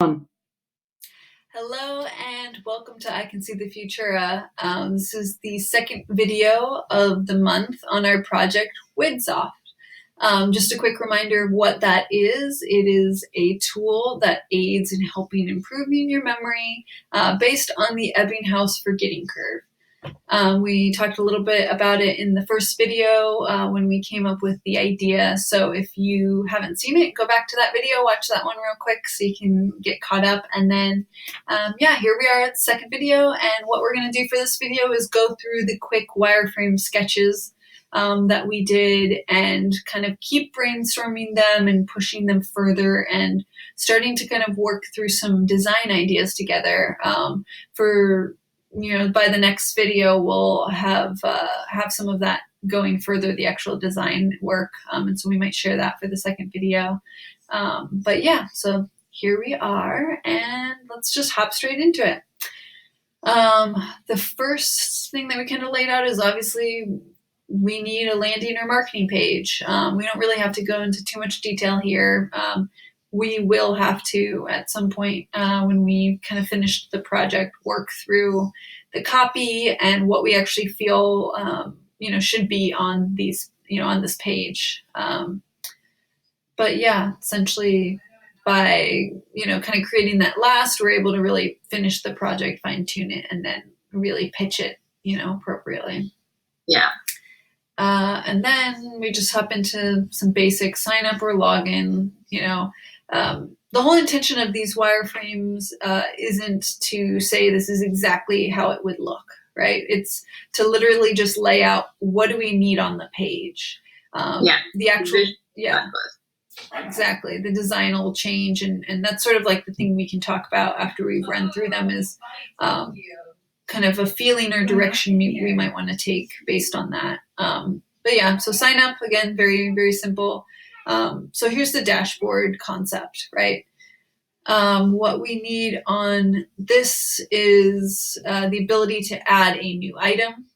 Hello and welcome to I Can See the Futura. This is the second video of the month on our project WidZof. Just a quick reminder of what that is. It is a tool that aids in helping improving your memory based on the Ebbinghaus forgetting curve. We talked a little bit about it in the first video when we came up with the idea. So if you haven't seen it, go back to that video, watch that one real quick so you can get caught up. And then, here we are at the second video. And what we're going to do for this video is go through the quick wireframe sketches that we did and kind of keep brainstorming them and pushing them further and starting to kind of work through some design ideas together by the next video, we'll have some of that going further, the actual design work. And so we might share that for the second video. So here we are, and let's just hop straight into it. The first thing that we kind of laid out is obviously we need a landing or marketing page. We don't really have to go into too much detail here. We will have to, at some point when we kind of finished the project, work through the copy and what we actually feel, should be on these, on this page. Essentially by, kind of creating that last, we're able to really finish the project, fine tune it, and then really pitch it, appropriately. Yeah. And then we just hop into some basic sign up or login, the whole intention of these wireframes isn't to say this is exactly how it would look, right? It's to literally just lay out what do we need on the page. The actual, exactly. The design will change, and that's sort of like the thing we can talk about after we've run through them is kind of a feeling or direction we might want to take based on that. So sign up, again, very, very simple. So here's the dashboard concept, right? What we need on this is the ability to add a new item,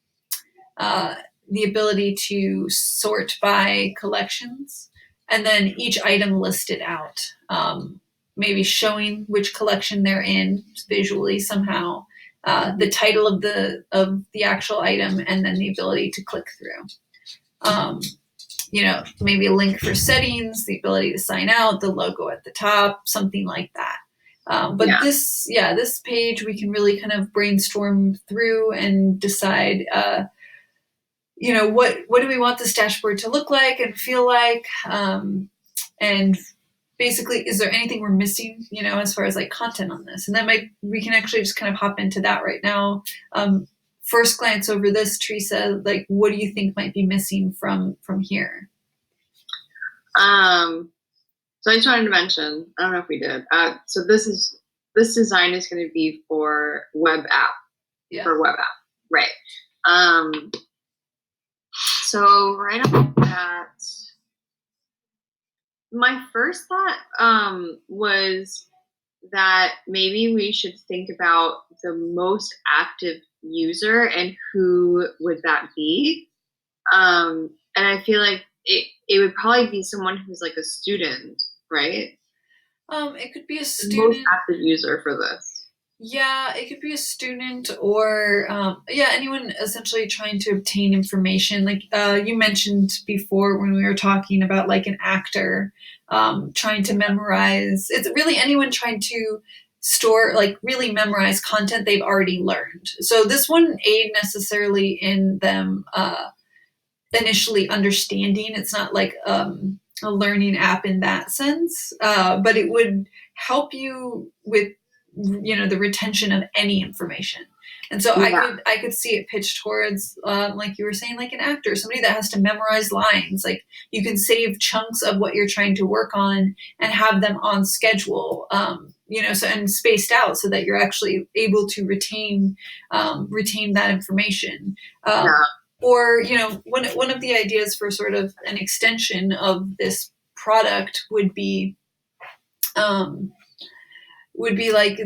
the ability to sort by collections, and then each item listed out, maybe showing which collection they're in visually somehow, the title of the actual item, and then the ability to click through. Maybe a link for settings, the ability to sign out, the logo at the top, something like that. This page we can really kind of brainstorm through and decide, what do we want this dashboard to look like and feel like? And basically, is there anything we're missing, as far as like content on this? And we can actually just kind of hop into that right now. First glance over this, Teresa, like, what do you think might be missing from here? So I just wanted to mention, I don't know if we did. So this design is going to be for web app, right? So right off the bat, my first thought was that maybe we should think about the most active user and who would that be. And I feel like it would probably be someone who's like a student, right? It could be a student. Most active user for this. Yeah, it could be a student or anyone essentially trying to obtain information. Like you mentioned before when we were talking about like an actor trying to memorize. It's really anyone trying to store, like really memorize content they've already learned. So this wouldn't aid necessarily in them initially understanding. It's not like a learning app in that sense, but it would help you with the retention of any information. And so I could see it pitched towards, like you were saying, like an actor, somebody that has to memorize lines. Like you can save chunks of what you're trying to work on and have them on schedule, and spaced out so that you're actually able to retain that information. Or, one of the ideas for sort of an extension of this product would be like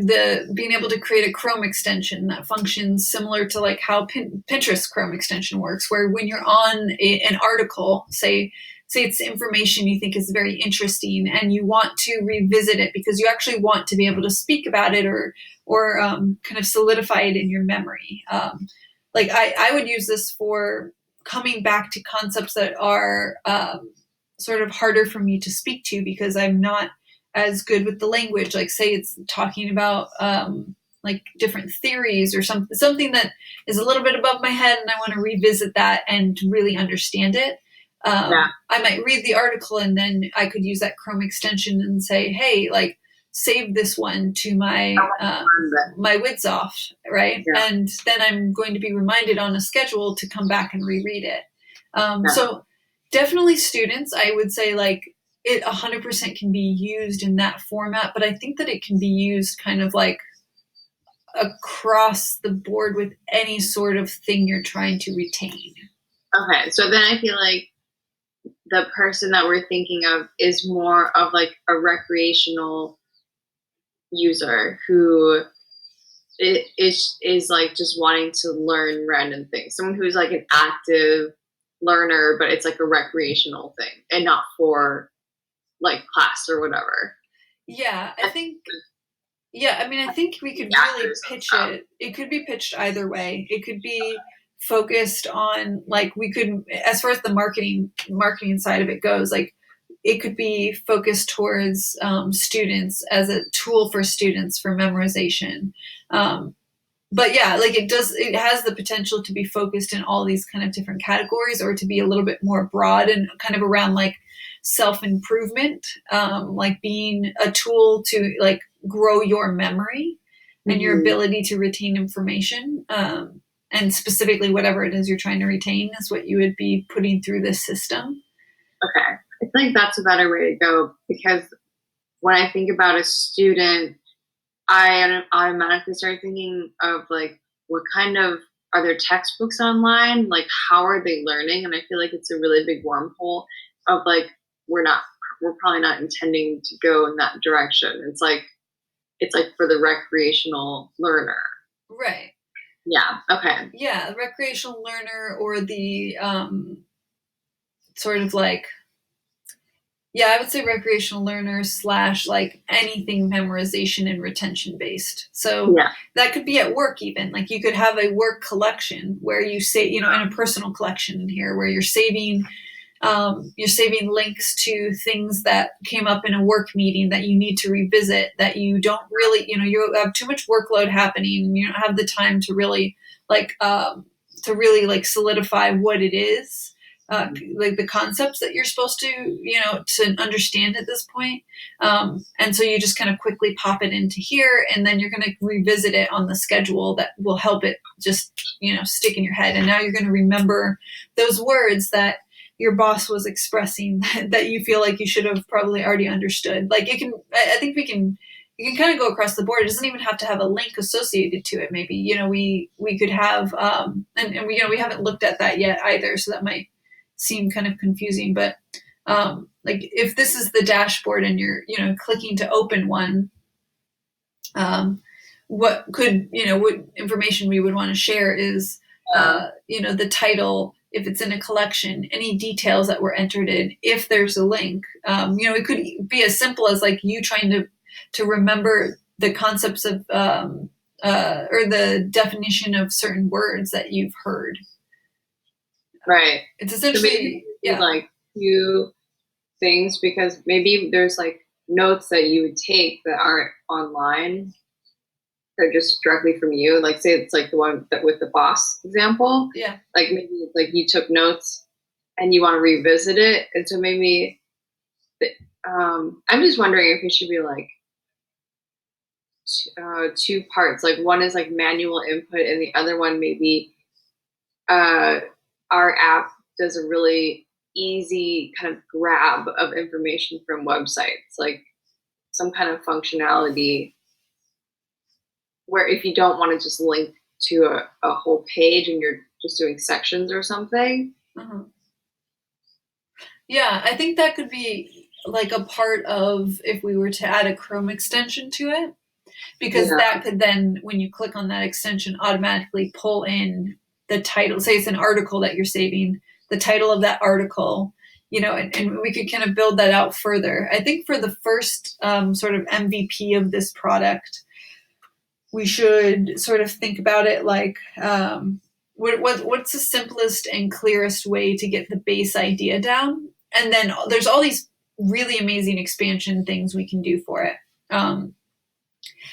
being able to create a Chrome extension that functions similar to like how Pinterest Chrome extension works, where when you're on an article, say say it's information you think is very interesting and you want to revisit it because you actually want to be able to speak about it or kind of solidify it in your memory. Like I would use this for coming back to concepts that are sort of harder for me to speak to because I'm not as good with the language. Like say it's talking about like different theories or something that is a little bit above my head and I want to revisit that and really understand it. Yeah. I might read the article and then I could use that Chrome extension and say, hey, like save this one to my WidZof, right? Yeah. And then I'm going to be reminded on a schedule to come back and reread it. Yeah. So definitely students, I would say like it 100% can be used in that format, but I think that it can be used kind of like across the board with any sort of thing you're trying to retain. Okay, so then I feel like the person that we're thinking of is more of like a recreational user who is like just wanting to learn random things. Someone who's like an active learner, but it's like a recreational thing and not for like class or whatever. Yeah, I think yeah, I mean, I think we could really pitch it. It could be pitched either way. It could be focused on like we could, as far as the marketing side of it goes, like it could be focused towards students as a tool for students for memorization. But yeah, like it has the potential to be focused in all these kind of different categories or to be a little bit more broad and kind of around like self improvement, like being a tool to like grow your memory and your ability to retain information. And specifically, whatever it is you're trying to retain is what you would be putting through this system. Okay. I think that's a better way to go because when I think about a student, I automatically start thinking of like what kind of are there textbooks online? Like how are they learning? And I feel like it's a really big wormhole of like we're probably not intending to go in that direction. It's like for the recreational learner. Right. Yeah. Okay. Yeah, recreational learner or the sort of like yeah, I would say recreational learners slash like anything memorization and retention based. So Yeah. that could be at work even. Like you could have a work collection where you say, you know, and a personal collection in here where you're saving links to things that came up in a work meeting that you need to revisit that you don't really, you know, you have too much workload happening and you don't have the time to really like solidify what it is. Like the concepts that you're supposed to, you know, to understand at this point. And so you just kind of quickly pop it into here and then you're going to revisit it on the schedule that will help it just, you know, stick in your head. And now you're going to remember those words that your boss was expressing that you feel like you should have probably already understood. Like I think you can kind of go across the board. It doesn't even have to have a link associated to it. Maybe, you know, we could have, and we, you know, we haven't looked at that yet either. So that might seem kind of confusing, but like if this is the dashboard and you're, you know, clicking to open one, what could, you know, what information we would want to share is, you know, the title, if it's in a collection, any details that were entered in, if there's a link, you know, it could be as simple as like you trying to remember the concepts of, or the definition of certain words that you've heard. Right. It's essentially so like few things because maybe there's like notes that you would take that aren't online. They're just directly from you. Like say it's like the one that with the boss example. Yeah. Like maybe it's like you took notes and you want to revisit it. And so maybe I'm just wondering if it should be like two parts. Like one is like manual input and the other one maybe our app does a really easy kind of grab of information from websites, like some kind of functionality where if you don't want to just link to a whole page and you're just doing sections or something. Uh-huh. Yeah, I think that could be like a part of if we were to add a Chrome extension to it, because that could then, when you click on that extension, automatically pull in the title. Say it's an article that you're saving, the title of that article, and we could kind of build that out further. I think for the first sort of MVP of this product, we should sort of think about it like what's the simplest and clearest way to get the base idea down, and then there's all these really amazing expansion things we can do for it.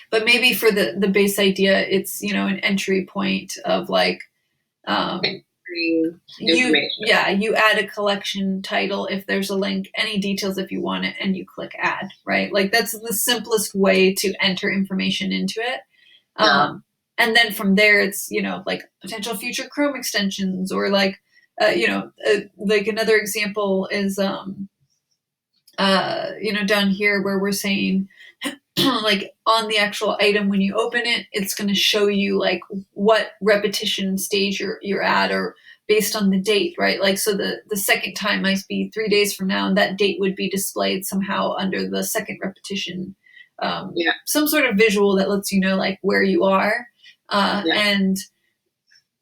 But maybe for the base idea, it's an entry point of like you add a collection title if there's a link, any details if you want it, and you click add, right? Like that's the simplest way to enter information into it. And then from there, it's like potential future Chrome extensions, or like like another example is down here where we're saying like on the actual item when you open it, it's going to show you like what repetition stage you're at, or based on the date, right? Like so the second time might be 3 days from now, and that date would be displayed somehow under the second repetition. Some sort of visual that lets you know like where you are, and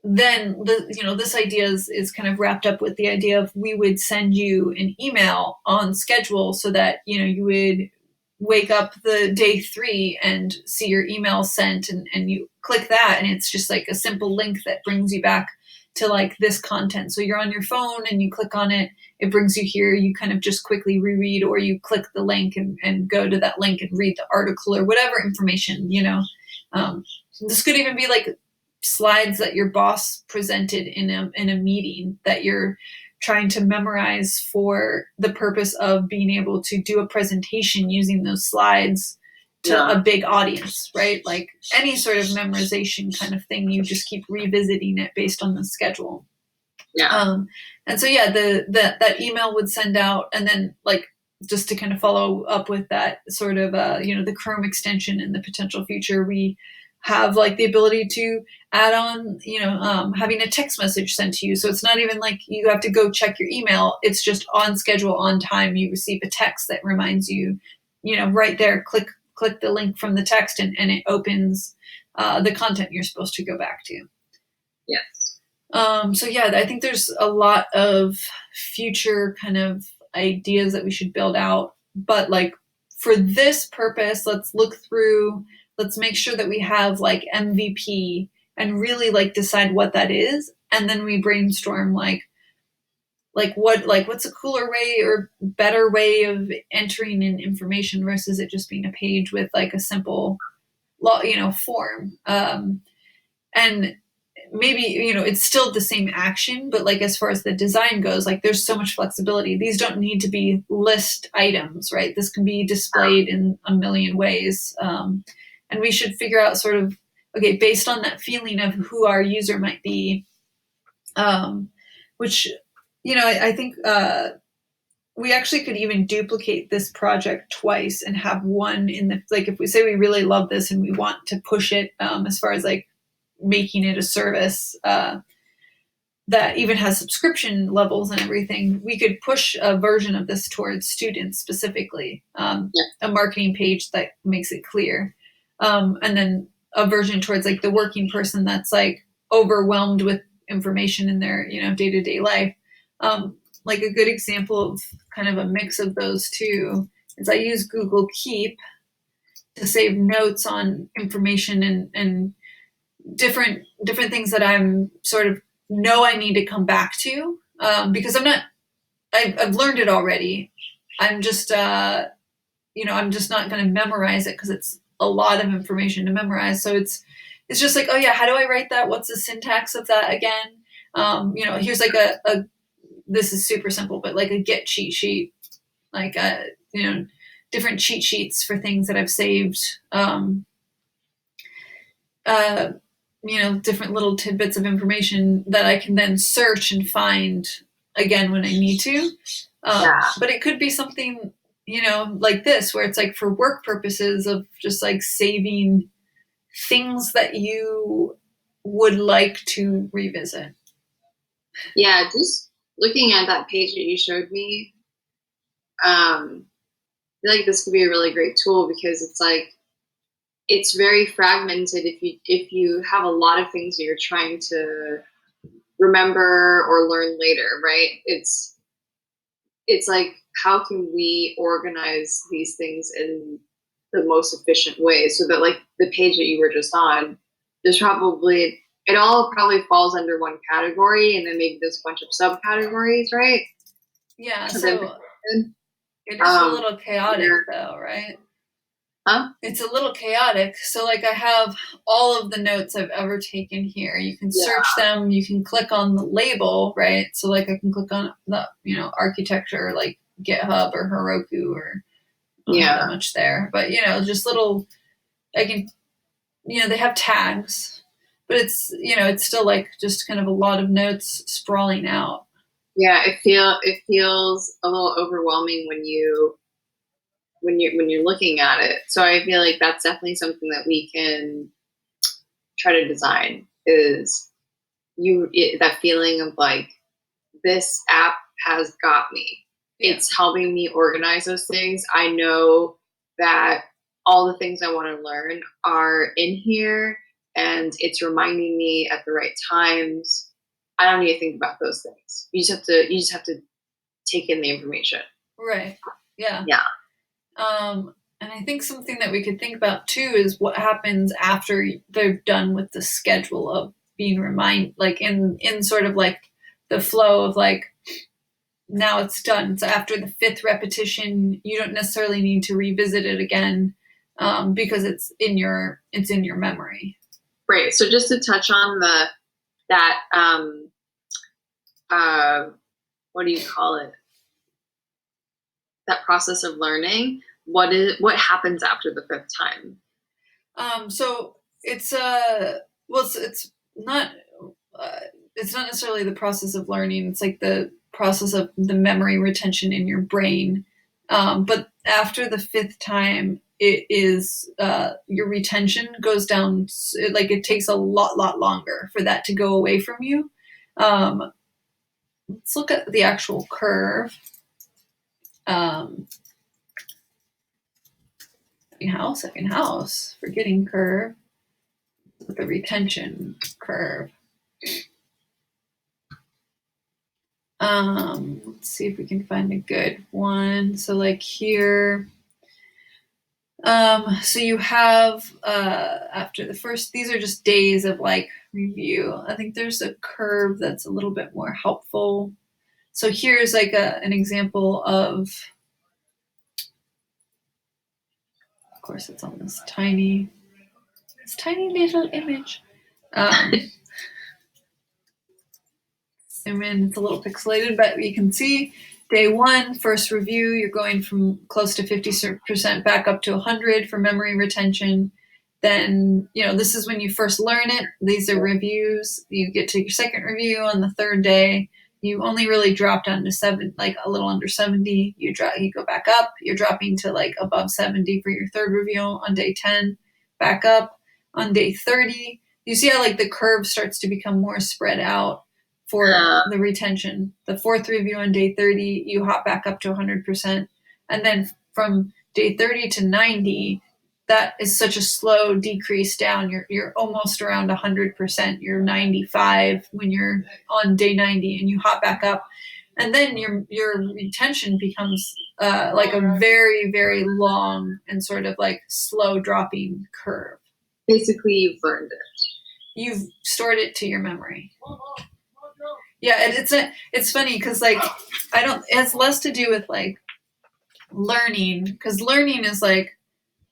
then this idea is kind of wrapped up with the idea of we would send you an email on schedule, so that you would wake up the day 3 and see your email sent, and you click that, and it's just like a simple link that brings you back to like this content. So you're on your phone and you click on it, it brings you here, you kind of just quickly reread, or you click the link and go to that link and read the article or whatever information. This could even be like slides that your boss presented in a meeting that you're trying to memorize for the purpose of being able to do a presentation using those slides to a big audience, right? Like any sort of memorization kind of thing, you just keep revisiting it based on the schedule. And so that email would send out, and then like just to kind of follow up with that sort of the Chrome extension in the potential future, we have like the ability to add on, having a text message sent to you. So it's not even like you have to go check your email. It's just on schedule, on time. You receive a text that reminds you, right there, click the link from the text, and it opens the content you're supposed to go back to. Yes. So I think there's a lot of future kind of ideas that we should build out. But like for this purpose, let's make sure that we have like MVP and really like decide what that is. And then we brainstorm what's a cooler way or better way of entering in information versus it just being a page with like a simple form. And maybe it's still the same action, but like as far as the design goes, like there's so much flexibility. These don't need to be list items, right? This can be displayed in a million ways. And we should figure out sort of, okay, based on that feeling of who our user might be, which I think we actually could even duplicate this project twice and have one in the, like if we say we really love this and we want to push it as far as like making it a service that even has subscription levels and everything, we could push a version of this towards students specifically, a marketing page that makes it clear, and then a version towards like the working person that's like overwhelmed with information in their day-to-day life. Like a good example of kind of a mix of those two is I use Google Keep to save notes on information and different things that I'm sort of know I need to come back to, because I've learned it already. I'm just I'm just not going to memorize it because it's a lot of information to memorize. So it's just like, oh yeah, how do I write that? What's the syntax of that again? Here's like a this is super simple, but like a Git cheat sheet, like different cheat sheets for things that I've saved. Different little tidbits of information that I can then search and find again when I need to. But it could be something, like this, where it's like for work purposes of just like saving things that you would like to revisit. Yeah, just looking at that page that you showed me, I feel like this could be a really great tool because it's like, it's very fragmented if you have a lot of things that you're trying to remember or learn later, right? It's it's like, how can we organize these things in the most efficient way so that, like, the page that you were just on, there's probably, it all probably falls under one category, and then maybe there's a bunch of subcategories, right? Yeah, Of information. so it is a little chaotic Where, though, right? huh? It's a little chaotic. So like I have all of the notes I've ever taken here. You can Yeah, search them, you can click on the label, right? So like I can click on the, architecture like GitHub or Heroku or I don't have that yeah, much there. But just little I can they have tags, but it's still like just kind of a lot of notes sprawling out. yeah. It feels a little overwhelming when you're looking at it. So I feel like that's definitely something that we can try to design, is that feeling of like, this app has got me. Yeah. It's helping me organize those things. I know that all the things I want to learn are in here, and it's reminding me at the right times. I don't need to think about those things. You just have to take in the information. Right. Yeah. Yeah. And I think something that we could think about too is what happens after they're done with the schedule of being like in sort of like the flow of like now it's done. So after the fifth repetition, you don't necessarily need to revisit it again because it's in your memory. Right. So just to touch on that uh what do you call it? That process of learning. What happens after the fifth time? So it's well, it's not uh, it's not necessarily the process of learning. It's like the process of the memory retention in your brain. But after the fifth time, it is your retention goes down. Like it takes a lot longer for that to go away from you. Um, let's look at the actual curve. Um, second house, forgetting curve with the retention curve. Let's see if we can find a good one. So like here, so you have after the first, these are just days of like review. I think there's a curve that's a little bit more helpful. So here's like an example of course, it's on this tiny little image. Um, zoom in, it's a little pixelated, but you can see day one, first review, you're going from close to 50% back up to 100 for memory retention. Then, this is when you first learn it. These are reviews. You get to your second review on the third day. You only really drop down to like a little under 70. You go back up. You're dropping to like above 70 for your third review on day 10. Back up on day 30. You see how like the curve starts to become more spread out for the retention. The fourth review on day 30, you hop back up to 100%. And then from day 30 to 90, that is such a slow decrease down. You're almost around 100%. You're 95 when you're on day 90, and you hop back up, and then your retention becomes like a very very long and sort of like slow dropping curve. Basically, you've learned it. You've stored it to your memory. Yeah, and it's funny because like it has less to do with like learning, because learning is like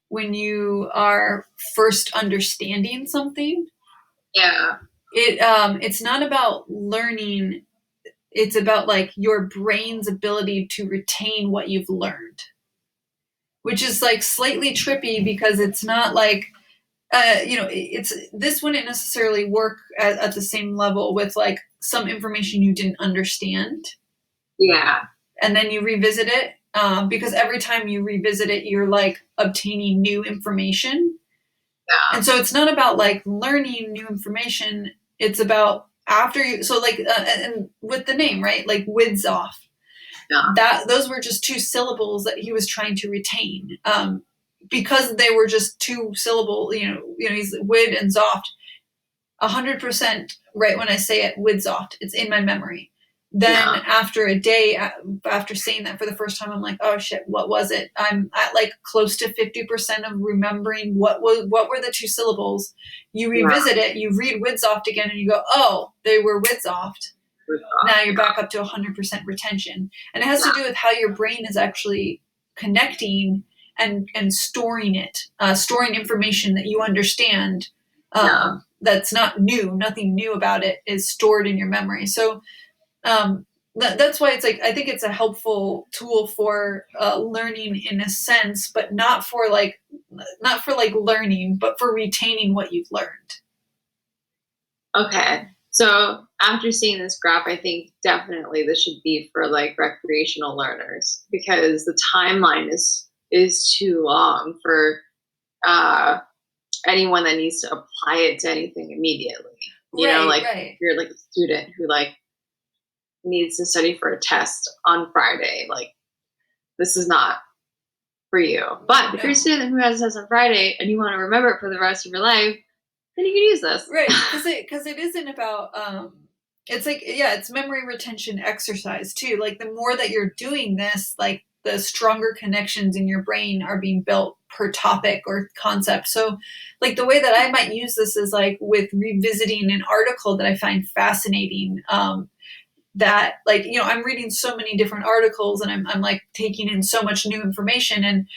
when you are first understanding something. Yeah. It's not about learning, it's about like your brain's ability to retain what you've learned, which is like slightly trippy because it's not like it's this wouldn't necessarily work at the same level with like some information you didn't understand. Yeah. And then you revisit it because every time you revisit it, you're like obtaining new information. Yeah. And so it's not about like learning new information. It's about after you. So like, and with the name, right? Like WidZof. Yeah. Those were just two syllables that he was trying to retain. Because they were just two syllable, he's Wid and Zoft. 100% right when I say it, WidZoft. It's in my memory. then Yeah. after a day, after saying that for the first time, I'm like, oh shit, what was it? I'm at like close to 50% of remembering what were the two syllables. You Yeah. revisit it, you read WidZof again, and you go, oh, they were WidZof. Now you're back up to 100% retention, and it has to Yeah. do with how your brain is actually connecting and storing it, storing information that you understand. Yeah. That's not new. Nothing new about it is stored in your memory. So that's why it's like I think it's a helpful tool for learning in a sense, but not for like learning, but for retaining what you've learned. Okay. So after seeing this graph, I think definitely this should be for like recreational learners because the timeline is too long for uh, anyone that needs to apply it to anything immediately. Right, Like right. you're like a student who like needs to study for a test on Friday. Like this is not for you. But if you're a No. student who has a test on Friday and you want to remember it for the rest of your life, then you can use this. Right, because it isn't about it's like yeah, it's memory retention exercise too. Like the more that you're doing this, like the stronger connections in your brain are being built per topic or concept. So like the way that I might use this is like with revisiting an article that I find fascinating. That like I'm reading so many different articles and I'm like taking in so much new information, and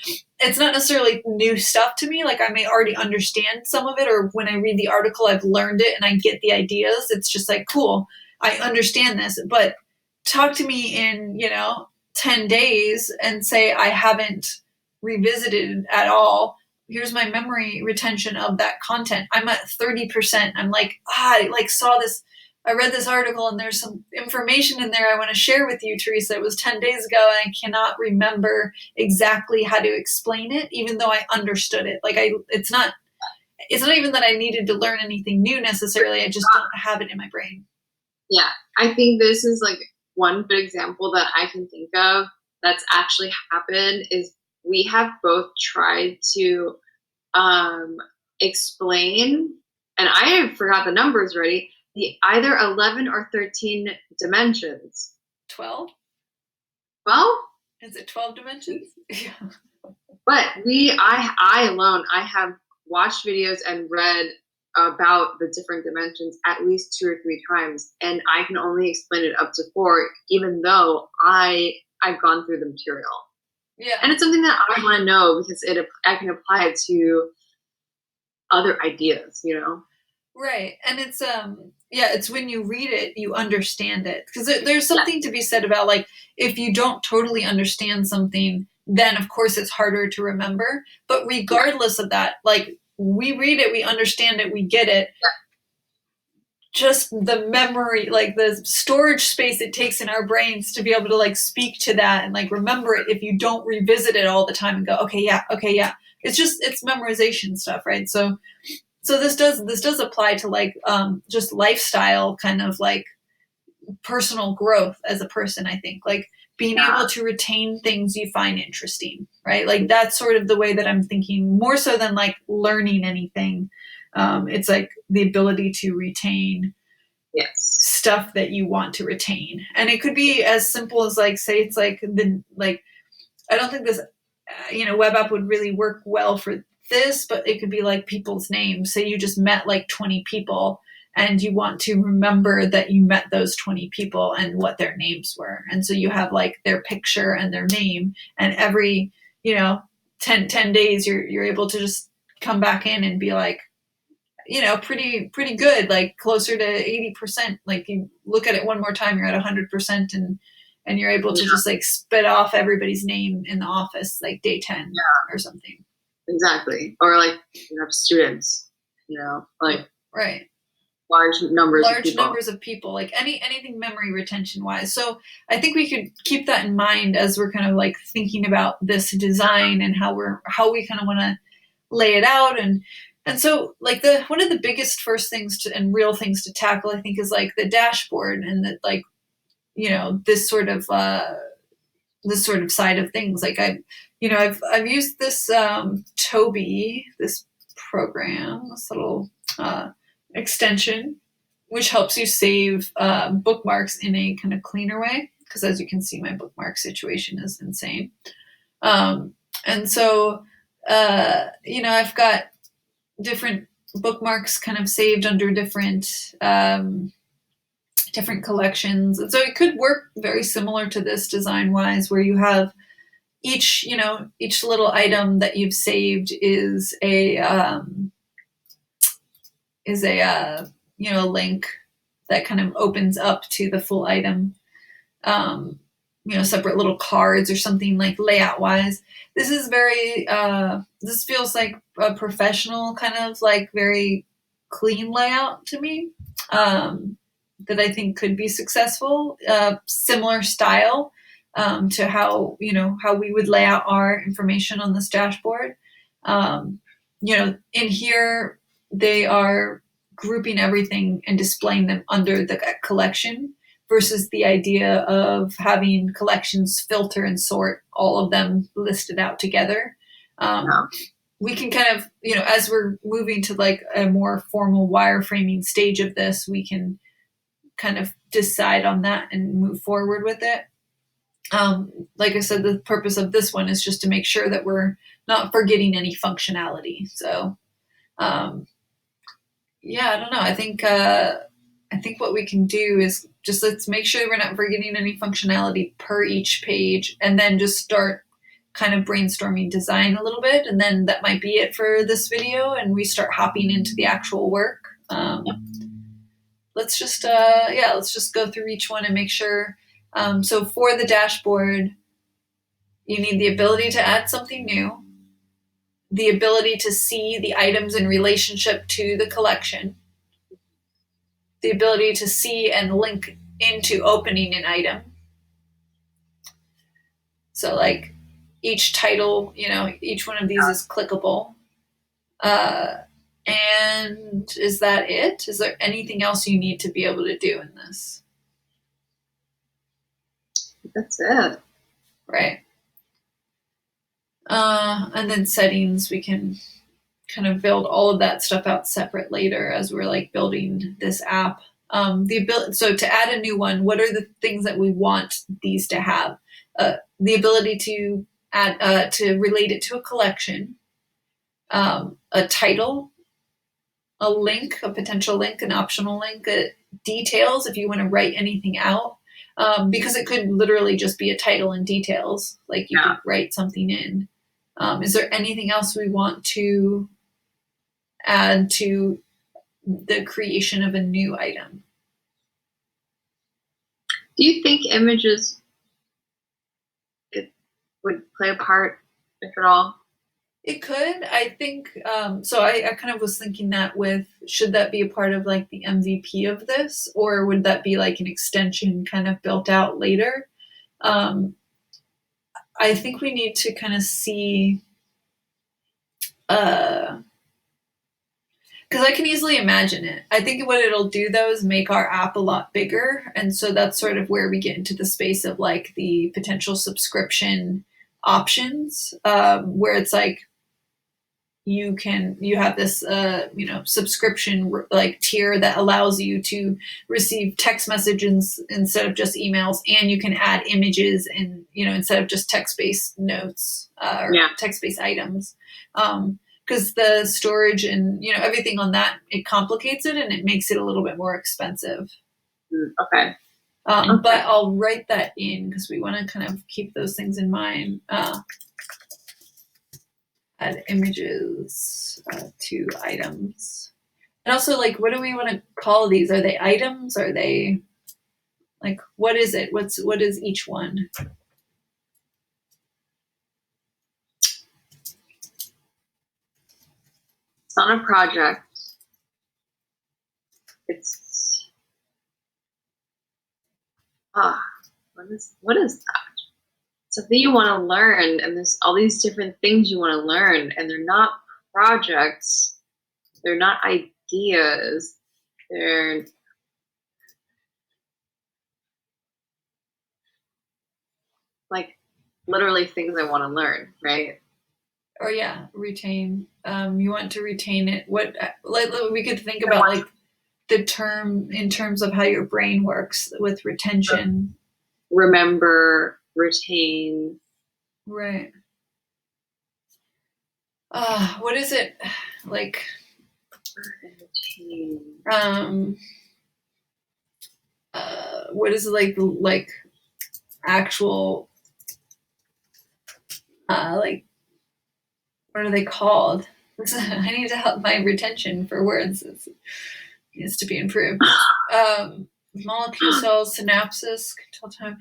it's not necessarily new stuff to me. Like I may already understand some of it, or when I read the article I've learned it and I get the ideas. It's just like cool, I understand this. But talk to me in 10 days and say I haven't revisited at all. Here's my memory retention of that content. I'm at 30%. I'm like, I like saw this, I read this article and there's some information in there I want to share with you, Teresa. It was 10 days ago and I cannot remember exactly how to explain it, even though I understood it. Like it's not even that I needed to learn anything new necessarily. I just don't have it in my brain. Yeah, I think this is like one good example that I can think of that's actually happened is we have both tried to explain, and I forgot the numbers already, the either 11 or 13 dimensions. 12? Well, Is it 12 dimensions? Yeah. but I alone, I have watched videos and read about the different dimensions at least 2 or 3 times, and I can only explain it up to 4, even though I've gone through the material. Yeah. And it's something that I want to know because I can apply it to other ideas, Right. And it's yeah, it's when you read it, you understand it. Because there's something to be said about like if you don't totally understand something, then of course it's harder to remember. But regardless of that, like we read it, we understand it, we get it. Just the memory, like the storage space it takes in our brains to be able to like speak to that and like remember it if you don't revisit it all the time and go, okay, yeah. It's memorization stuff, right? So this does apply to like just lifestyle kind of like personal growth as a person. I think like being able to retain things you find interesting, right? Like that's sort of the way that I'm thinking more so than like learning anything. It's like the ability to retain stuff that you want to retain, and it could be as simple as like say it's like the like I don't think this web app would really work well for this, but it could be like people's names. Say you just met like 20 people and you want to remember that you met those 20 people and what their names were. And so you have like their picture and their name, and every, 10 days you're able to just come back in and be like, pretty good, like closer to 80%. Like you look at it one more time, you're at 100%, and you're able to just like spit off everybody's name in the office, like day 10 or something. Exactly. Or like you have students, like right. Large numbers of people, like anything memory retention wise. So I think we could keep that in mind as we're kind of like thinking about this design and how we kind of want to lay it out. And so like one of the biggest first things and real things to tackle, I think, is like the dashboard and that like, this sort of side of things. Like I've used this Toby, this program, this little extension, which helps you save bookmarks in a kind of cleaner way. Because as you can see, my bookmark situation is insane. Um, and so, I've got different bookmarks kind of saved under different collections. And so it could work very similar to this design wise, where you have each little item that you've saved is a link that kind of opens up to the full item. Separate little cards or something like layout wise. This feels like a professional kind of like very clean layout to me. That I think could be successful. Similar style to how we would lay out our information on this dashboard. In here they are grouping everything and displaying them under the collection versus the idea of having collections filter and sort all of them listed out together. Yeah. We can kind of, as we're moving to like a more formal wireframing stage of this, we can kind of decide on that and move forward with it. Like I said, the purpose of this one is just to make sure that we're not forgetting any functionality. So, yeah, I don't know. I think what we can do is just let's make sure we're not forgetting any functionality per each page, and then just start kind of brainstorming design a little bit, and then that might be it for this video, and we start hopping into the actual work. Let's just go through each one and make sure. So for the dashboard, you need the ability to add something new, the ability to see the items in relationship to the collection, the ability to see and link into opening an item. So like each title, each one of these is clickable. And is that it? Is there anything else you need to be able to do in this? That's it. Right. And then settings, we can kind of build all of that stuff out separate later as we're like building this app. So to add a new one, what are the things that we want these to have? The ability to add to relate it to a collection, a title, a link, a potential link, an optional link, details if you want to write anything out, because it could literally just be a title and details, like you could write something in. Is there anything else we want to add to the creation of a new item? Do you think images would play a part, if at all? It could. I think so. I kind of was thinking that should that be a part of like the MVP of this, or would that be like an extension kind of built out later? I think we need to kind of see, because I can easily imagine it. I think what it'll do though is make our app a lot bigger, and so that's sort of where we get into the space of like the potential subscription options, where it's like you have this subscription like tier that allows you to receive text messages instead of just emails, and you can add images and instead of just text-based notes or text-based items, because the storage and everything on that, it complicates it and it makes it a little bit more expensive. Okay. But I'll write that in because we want to kind of keep those things in mind. Add images to items. And also, like, what do we want to call these? Are they items? Are they, like, what is it? What is each one? It's not a project. It's what is that? Something you want to learn, and there's all these different things you want to learn, and they're not projects, they're not ideas, they're like literally things I want to learn, right? Or retain. You want to retain it. What we could think about, like, the term in terms of how your brain works with retention. Remember, retain. Right. What is it like? What is it like actual like what are they called? I need to help my retention for words. It needs to be improved. Molecule cells, synapses, can tell time.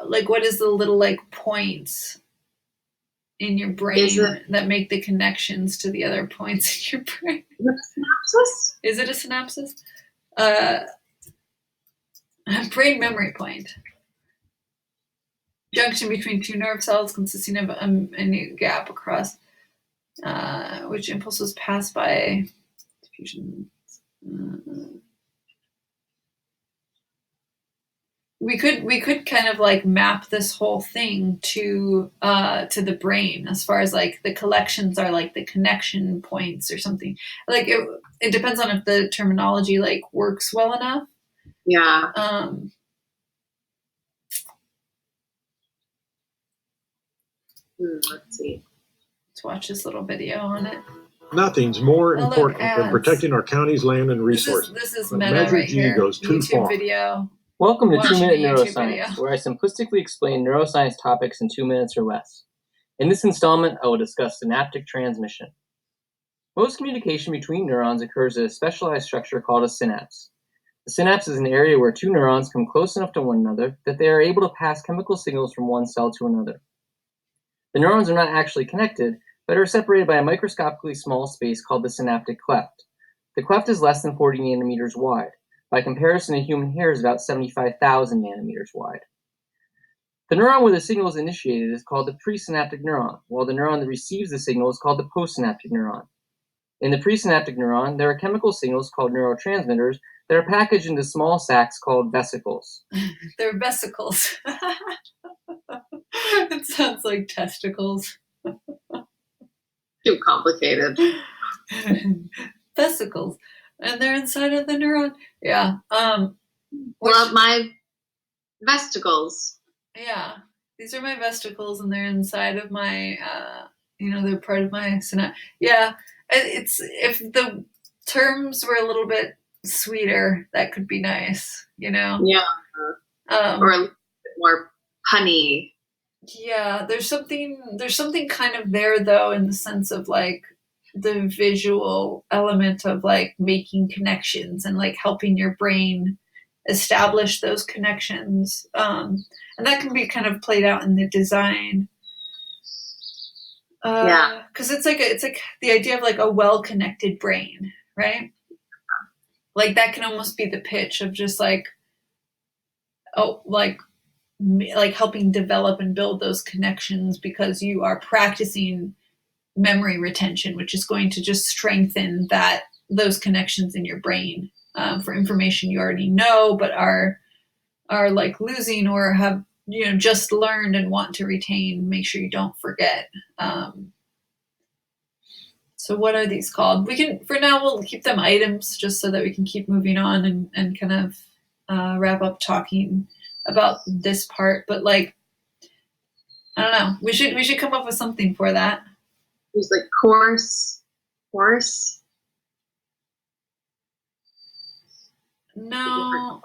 Like what is the little like points in your brain that make the connections to the other points in your brain? Synapses? Is it a synapses? Brain memory point. Junction between two nerve cells consisting of a gap across which impulses pass by diffusion. We could kind of like map this whole thing to the brain as far as like the collections are like the connection points or something. Like it depends on if the terminology like works well enough. Yeah. Let's see. Let's watch this little video on it. Nothing's more important than protecting our county's land and resources. This is Meta right here. Goes too YouTube far. Video. Welcome to 2 Minute YouTube Neuroscience, video. where I simplistically explain neuroscience topics in 2 minutes or less. In this installment, I will discuss synaptic transmission. Most communication between neurons occurs at a specialized structure called a synapse. The synapse is an area where two neurons come close enough to one another that they are able to pass chemical signals from one cell to another. The neurons are not actually connected, but are separated by a microscopically small space called the synaptic cleft. The cleft is less than 40 nanometers wide. By comparison, a human hair is about 75,000 nanometers wide. The neuron where the signal is initiated is called the presynaptic neuron, while the neuron that receives the signal is called the postsynaptic neuron. In the presynaptic neuron, there are chemical signals called neurotransmitters that are packaged into small sacs called vesicles. They're vesicles. It sounds like testicles. Too complicated. Vesicles. And they're inside of the neuron. Yeah. Well, my vesicles. Yeah. These are my vesicles and they're inside of my they're part of my synapse. Yeah. It's if the terms were a little bit sweeter, that could be nice, Yeah. Or a little bit more punny. Yeah, there's something kind of there though, in the sense of like the visual element of like making connections and like helping your brain establish those connections, and that can be kind of played out in the design. Because it's like the idea of like a well-connected brain, right? Like that can almost be the pitch of just like helping develop and build those connections, because you are practicing memory retention, which is going to just strengthen those connections in your brain, for information you already know but are like losing or have just learned and want to retain. Make sure you don't forget. So what are these called? We can, for now, we'll keep them items just so that we can keep moving on and kind of wrap up talking about this part. But like, I don't know, we should come up with something for that. There's like course. No,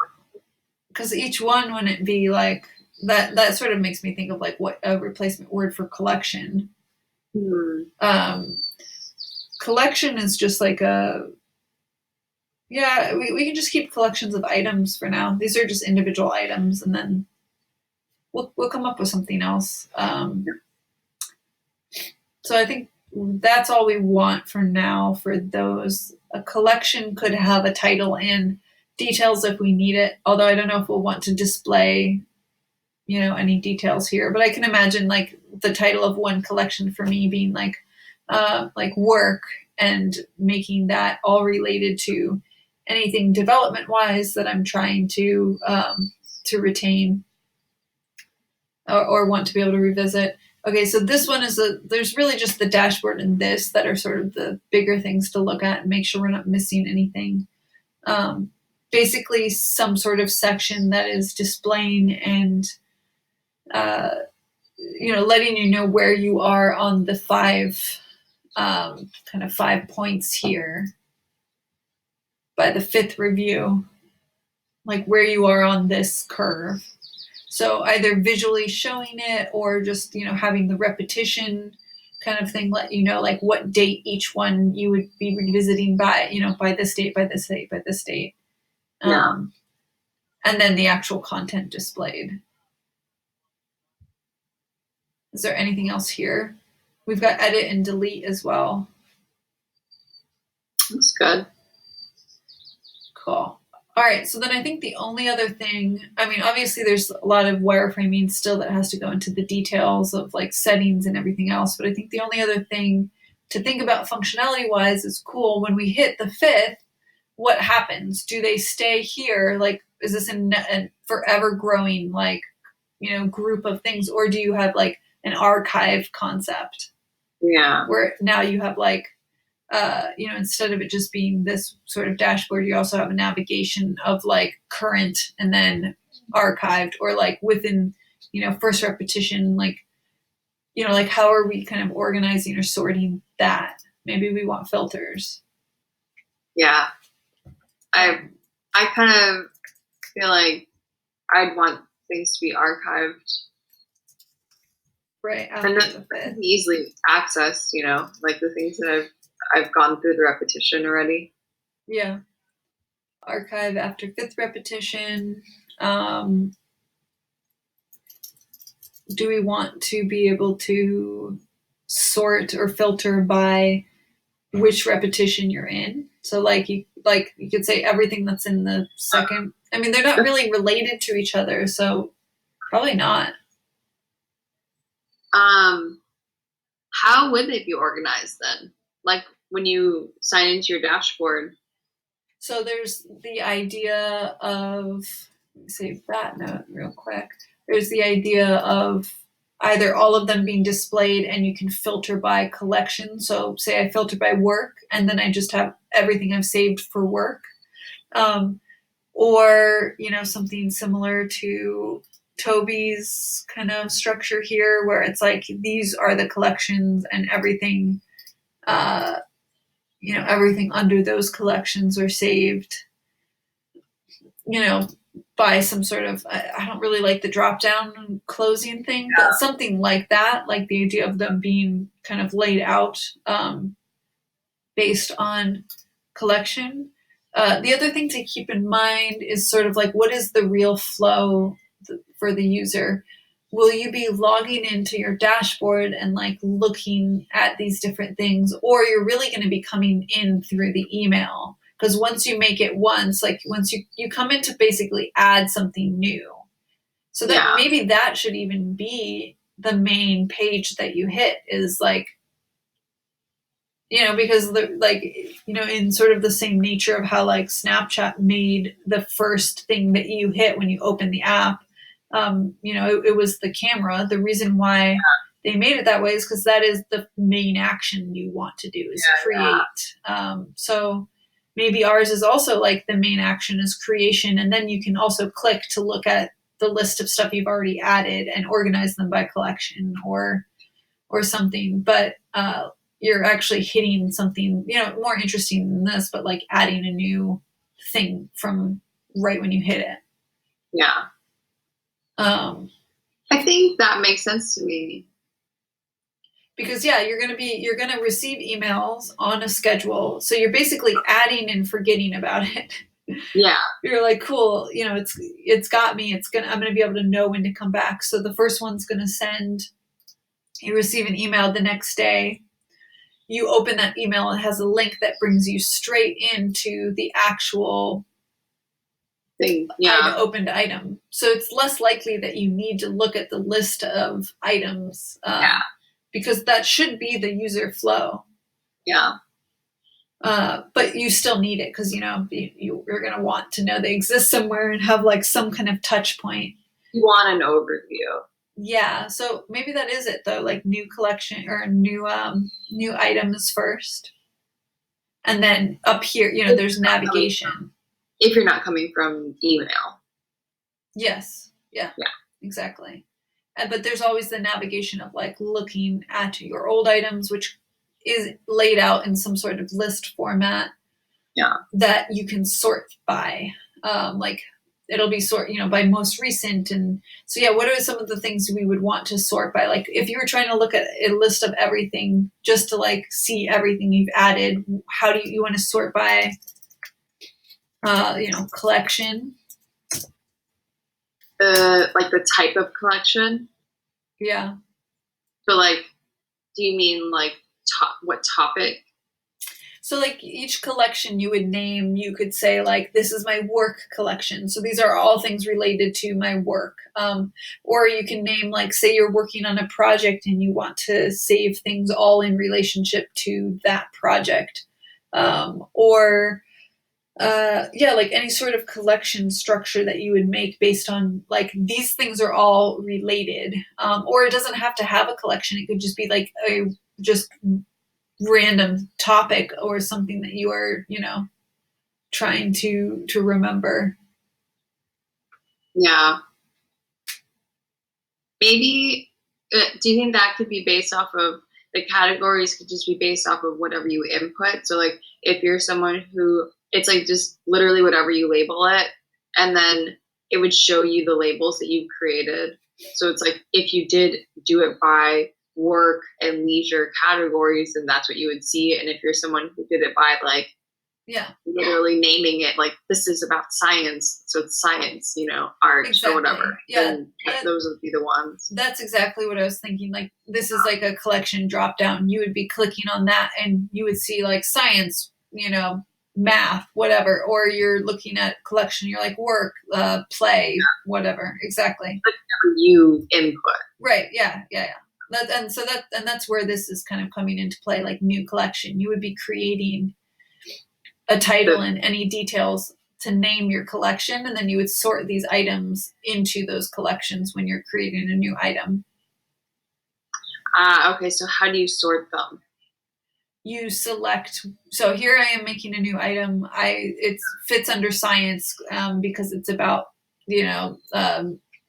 because each one wouldn't be like that. That sort of makes me think of like what a replacement word for collection. Collection is just like we can just keep collections of items for now. These are just individual items, and then we'll come up with something else. So I think that's all we want for now for those. A collection could have a title and details if we need it, although I don't know if we'll want to display any details here, but I can imagine like the title of one collection for me being like work, and making that all related to anything development wise that I'm trying to retain or want to be able to revisit. Okay, so this one is there's really just the dashboard and this that are sort of the bigger things to look at and make sure we're not missing anything. Basically some sort of section that is displaying and, letting you know where you are on the kind of 5 points here by the 5th review, like where you are on this curve. So either visually showing it or just, having the repetition kind of thing let you know like what date each one you would be revisiting by, by this date, by this date, by this date. Yeah. And then the actual content displayed. Is there anything else here? We've got edit and delete as well. That's good. Cool. All right, so then I think the only other thing, obviously there's a lot of wireframing still that has to go into the details of like settings and everything else, but I think the only other thing to think about functionality-wise is cool, when we hit the 5th, what happens? Do they stay here? Like, is this a forever growing, like, group of things, or do you have like an archive concept? Yeah. Where now you have like, instead of it just being this sort of dashboard, you also have a navigation of like current and then archived, or like within, first repetition, like, like how are we kind of organizing or sorting that? Maybe we want filters. Yeah. I kind of feel like I'd want things to be archived. Right. And then easily accessed, like the things that I've gone through the repetition already. Yeah. Archive after 5th repetition. Do we want to be able to sort or filter by which repetition you're in? So like you could say everything that's in the second. They're not really related to each other, so probably not. How would they be organized then? Like when you sign into your dashboard? So there's the idea of, let me save that note real quick. There's the idea of either all of them being displayed and you can filter by collection. So say I filter by work and then I just have everything I've saved for work. Or, something similar to Toby's kind of structure here, where it's like these are the collections and everything, everything under those collections are saved, by some sort of, I don't really like the drop down closing thing, but something like that, like the idea of them being kind of laid out based on collection. The other thing to keep in mind is sort of like, what is the real flow for the user? Will you be logging into your dashboard and like looking at these different things, or you're really going to be coming in through the email? Because once you make it once you come in to basically add something new. So that maybe that should even be the main page that you hit, is like, because in sort of the same nature of how like Snapchat made the first thing that you hit when you open the app, it was the camera. The reason why they made it that way is because that is the main action you want to do, is create. So maybe ours is also like the main action is creation, and then you can also click to look at the list of stuff you've already added and organize them by collection or something. But you're actually hitting something, more interesting than this, but like adding a new thing from right when you hit it. Yeah. I think that makes sense to me. Because you're going to receive emails on a schedule. So you're basically adding and forgetting about it. Yeah. You're like, cool, it's got me. I'm going to be able to know when to come back. So the first one's going to send, you receive an email the next day. You open that email, it has a link that brings you straight into the actual thing, opened item. So it's less likely that you need to look at the list of items, because that should be the user flow. Yeah. But you still need it because, you're going to want to know they exist somewhere and have like some kind of touch point. You want an overview. Yeah, so maybe that is it though, like new collection or new items first. And then up here, there's navigation. If you're not coming from email. Yes. Yeah. Exactly. But there's always the navigation of like looking at your old items, which is laid out in some sort of list format. Yeah. That you can sort by. Like it'll be by most recent. And so, yeah, what are some of the things we would want to sort by? Like if you were trying to look at a list of everything just to like see everything you've added, how do you want to sort by, collection? Like the type of collection? Yeah. So like, do you mean like what topic? So like each collection you would name, you could say like, this is my work collection. So these are all things related to my work. Or you can name like, say you're working on a project and you want to save things all in relationship to that project. Like any sort of collection structure that you would make based on like, these things are all related. Or it doesn't have to have a collection. It could just be like just random topic or something that you are, trying to remember. Yeah. Maybe, do you think that could be based off of the categories could just be based off of whatever you input? So like if you're someone who, it's like just literally whatever you label it, and then it would show you the labels that you've created. So it's like if you did do it by work and leisure categories, then that's what you would see. And if you're someone who did it by like literally naming it like this is about science, so it's science, art or whatever, then those would be the ones. That's exactly what I was thinking. Like this is like a collection drop down. You would be clicking on that and you would see like science, math, whatever, or you're looking at collection, you're like work, play, whatever. Exactly. Whatever you input. Right. Yeah. That's where this is kind of coming into play, like new collection. You would be creating a title and any details to name your collection, and then you would sort these items into those collections when you're creating a new item. Okay, so how do you sort them? You select, so here I am making a new item. It fits under science because it's about,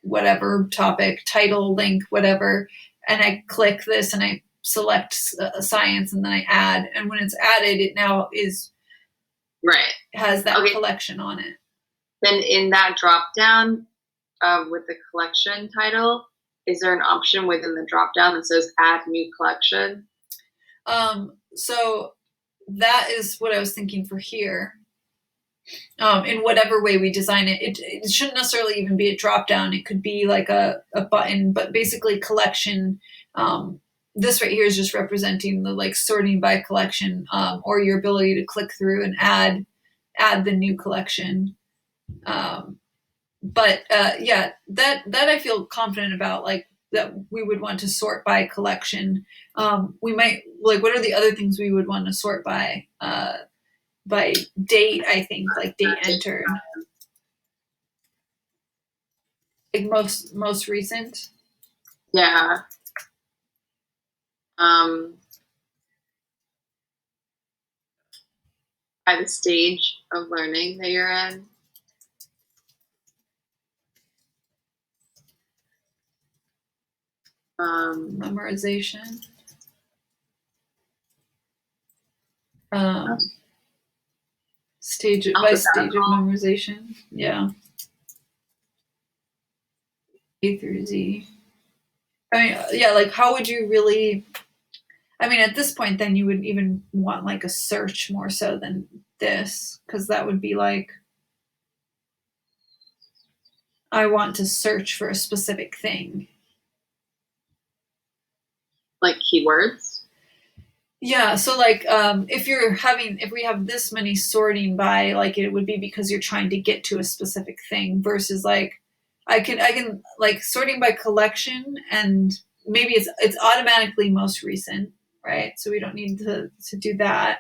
whatever topic, title, link, whatever. And I click this and I select science and then I add. And when it's added, it now has that collection on it. Then in that drop down with the collection title, is there an option within the drop down that says add new collection? So that is what I was thinking for here. In whatever way we design it, it shouldn't necessarily even be a drop down. It could be like a button, but basically collection. This right here is just representing the like sorting by collection, or your ability to click through and add the new collection. That I feel confident about, like that we would want to sort by collection. We might like, what are the other things we would want to sort by? By date, I think, like date entered. Like most recent. Yeah. By the stage of learning that you're in. Memorization. Stage of memorization. Yeah. A through Z. I mean, yeah, like how would you really, I mean, at this point, then you would even want like a search more so than this, because that would be like, I want to search for a specific thing. Like keywords? Yeah, so like if we have this many sorting by, like it would be because you're trying to get to a specific thing versus like I can like sorting by collection, and maybe it's automatically most recent, right? So we don't need to do that.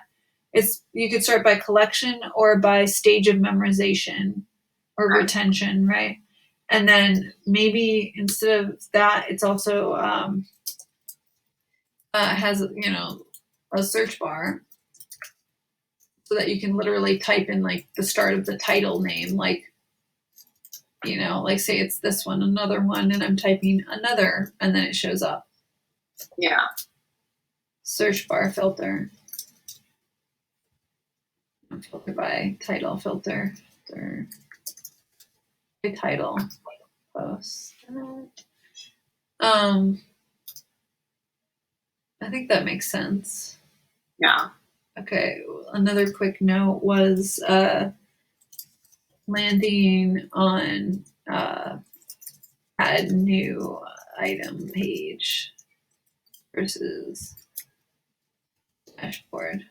You could sort by collection or by stage of memorization or retention, right? And then maybe instead of that, it's also has, you know, a search bar so that you can literally type in like the start of the title name, like, you know, like say it's this one, another one, and I'm typing another, and then it shows up. Yeah. Search bar filter. Filter by title filter. By title post. I think that makes sense. Yeah. Okay, another quick note was landing on add new item page versus dashboard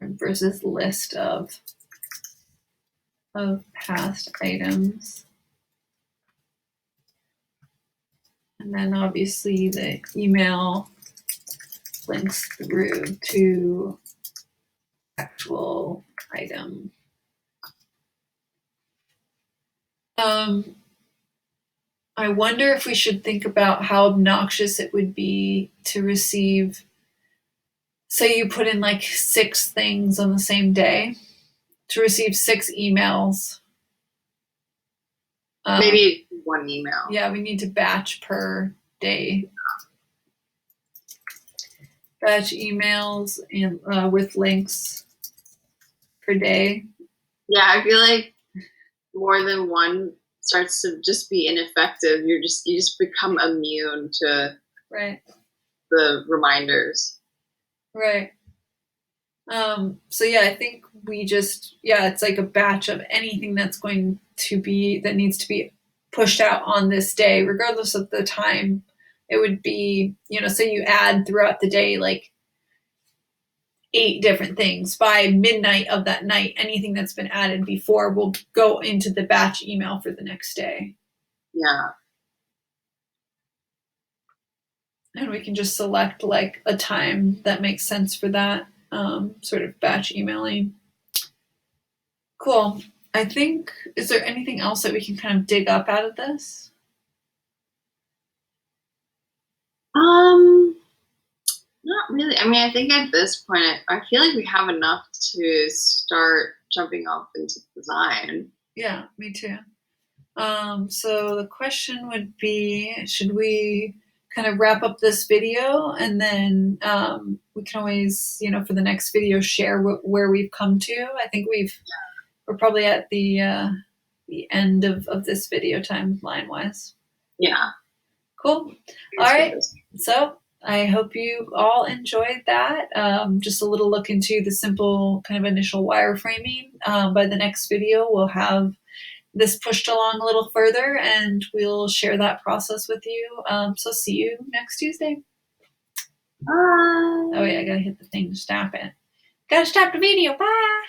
versus list of past items. And then obviously the email links through to actual item. I wonder if we should think about how obnoxious it would be to receive, say you put in like 6 things on the same day, to receive 6 emails. Maybe 1 email. Yeah, we need to batch per day. Batch emails and with links per day. Yeah, I feel like more than one starts to just be ineffective. You just become immune to the reminders. Right. So yeah, I think we just, it's like a batch of anything that needs to be pushed out on this day, regardless of the time. It would be, you know, say you add throughout the day like 8 different things. By midnight of that night, anything that's been added before will go into the batch email for the next day. Yeah. And we can just select like a time that makes sense for that sort of batch emailing. Cool. I think, is there anything else that we can kind of dig up out of this? Not really. I mean, I think at this point, I feel like we have enough to start jumping off into design. Yeah, me too. So the question would be, should we kind of wrap up this video, and then we can always, you know, for the next video, share where we've come to. I think we're probably at the end of this video timeline wise. Yeah. Cool. All right. So I hope you all enjoyed that. Just a little look into the simple kind of initial wireframing. By the next video, we'll have this pushed along a little further, and we'll share that process with you. So see you next Tuesday. Bye. Oh yeah, I gotta hit the thing to stop it. Gotta stop the video. Bye.